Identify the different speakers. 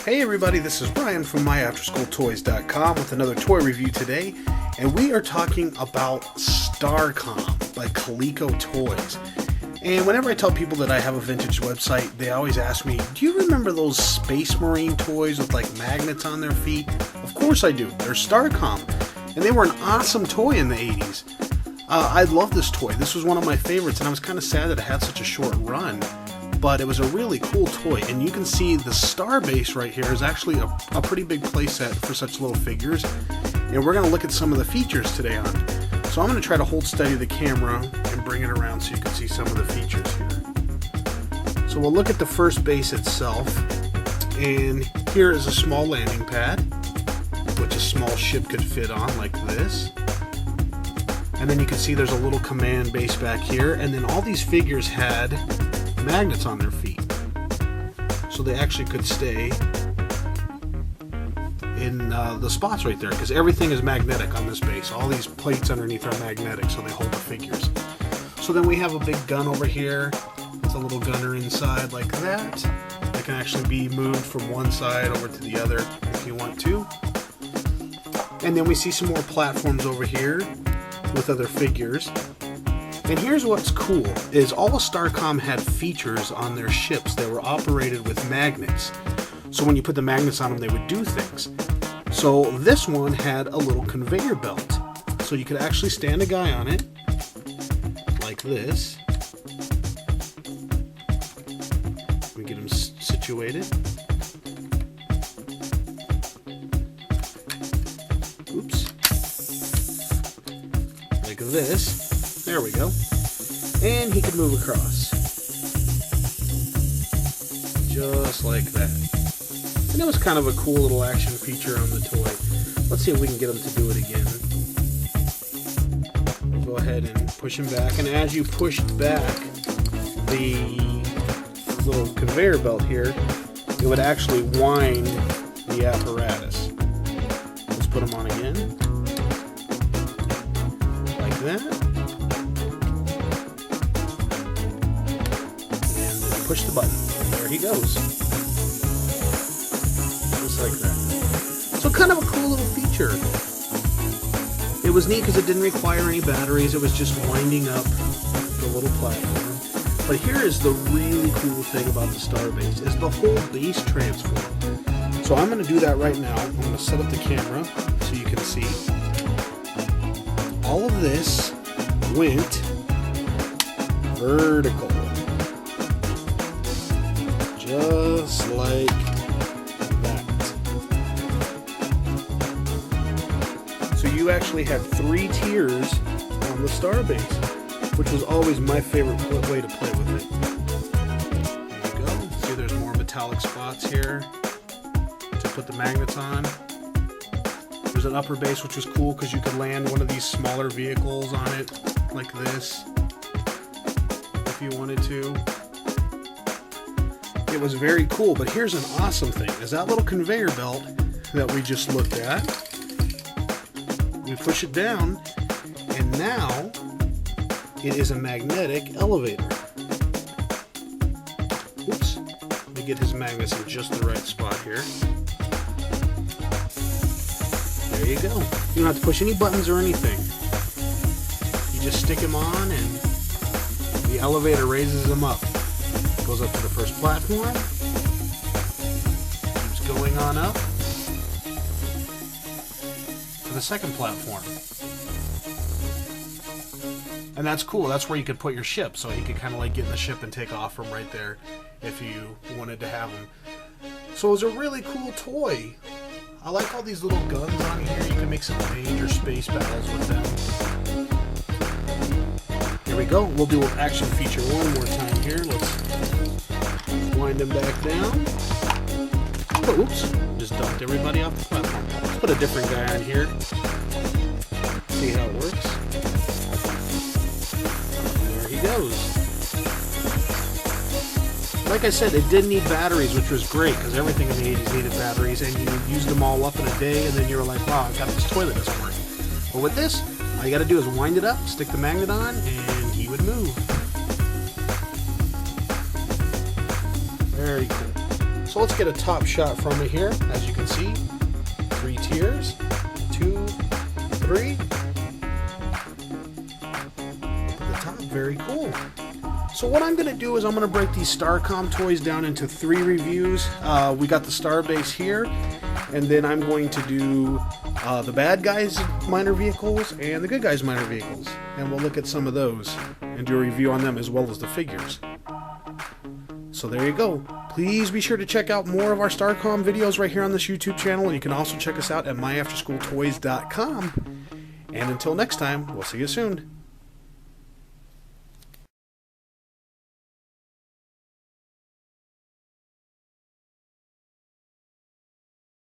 Speaker 1: Hey everybody, this is Brian from myafterschooltoys.com with another toy review today, and we are talking about Starcom by Coleco Toys. And whenever I tell people that I have a vintage website, they always ask me, do you remember those Space Marine toys with like magnets on their feet? Of course I do. They're Starcom, and they were an awesome toy in the 80s. I love this toy. This was one of my favorites, and I was kind of sad that it had such a short run. But it was a really cool toy, and you can see the Starbase right here is actually a pretty big playset for such little figures, and we're going to look at some of the features today on it. So I'm going to try to hold steady the camera and bring it around so you can see some of the features here. So we'll look at the first base itself, and here is a small landing pad, which a small ship could fit on like this. And then you can see there's a little command base back here, and then all these figures had magnets on their feet, so they actually could stay in the spots right there, because everything is magnetic on this base. All these plates underneath are magnetic, so they hold the figures. So then we have a big gun over here with a little gunner inside like that. That can actually be moved from one side over to the other if you want to. And then we see some more platforms over here with other figures. And here's what's cool, is all of Starcom had features on their ships that were operated with magnets. So when you put the magnets on them, they would do things. So this one had a little conveyor belt. So you could actually stand a guy on it, like this. Let me get him situated. Oops. Like this. There we go. And he could move across. Just like that. And that was kind of a cool little action feature on the toy. Let's see if we can get him to do it again. We'll go ahead and push him back. And as you pushed back the little conveyor belt here, it would actually wind the apparatus. Let's put him on again. Like that. Push the button, and there he goes. Just like that. So kind of a cool little feature. It was neat because it didn't require any batteries. It was just winding up the little platform. But here is the really cool thing about the Starbase, is the whole base transform. So I'm going to do that right now. I'm going to set up the camera so you can see. All of this went vertical. Just like that. So you actually have 3 tiers on the Starbase, which was always my favorite way to play with it. There you go. See, there's more metallic spots here to put the magnets on. There's an upper base, which was cool because you could land one of these smaller vehicles on it, like this, if you wanted to. It was very cool, but here's an awesome thing, is that little conveyor belt that we just looked at. We push it down, and now it is a magnetic elevator. Oops, let me get his magnets in just the right spot here. There you go. You don't have to push any buttons or anything. You just stick him on, and the elevator raises him up. Goes up to the first platform, keeps going on up to the second platform. And that's cool. That's where you could put your ship, so you could kind of like get in the ship and take off from right there if you wanted to have them. So it was a really cool toy. I like all these little guns on here. You can make some major space battles with them. Here we go. We'll do an action feature one more time here. Let's wind him back down. Oh, oops, just dumped everybody off the platform. Let's put a different guy on here. See how it works. There he goes. Like I said, it didn't need batteries, which was great, because everything in the 80s needed batteries, and you used them all up in a day, and then you were like, wow, I've got this toy that doesn't work. But with this, all you got to do is wind it up, stick the magnet on, and he would move. Very cool. So let's get a top shot from it here. As you can see, 3 tiers, 2, 3. Up at the top, very cool. So what I'm going to do is I'm going to break these Starcom toys down into 3 reviews. We got the Starbase here, and then I'm going to do the bad guys' minor vehicles and the good guys' minor vehicles. And we'll look at some of those and do a review on them as well as the figures. So there you go. Please be sure to check out more of our Starcom videos right here on this YouTube channel, and you can also check us out at myafterschooltoys.com. And until next time, we'll see you soon.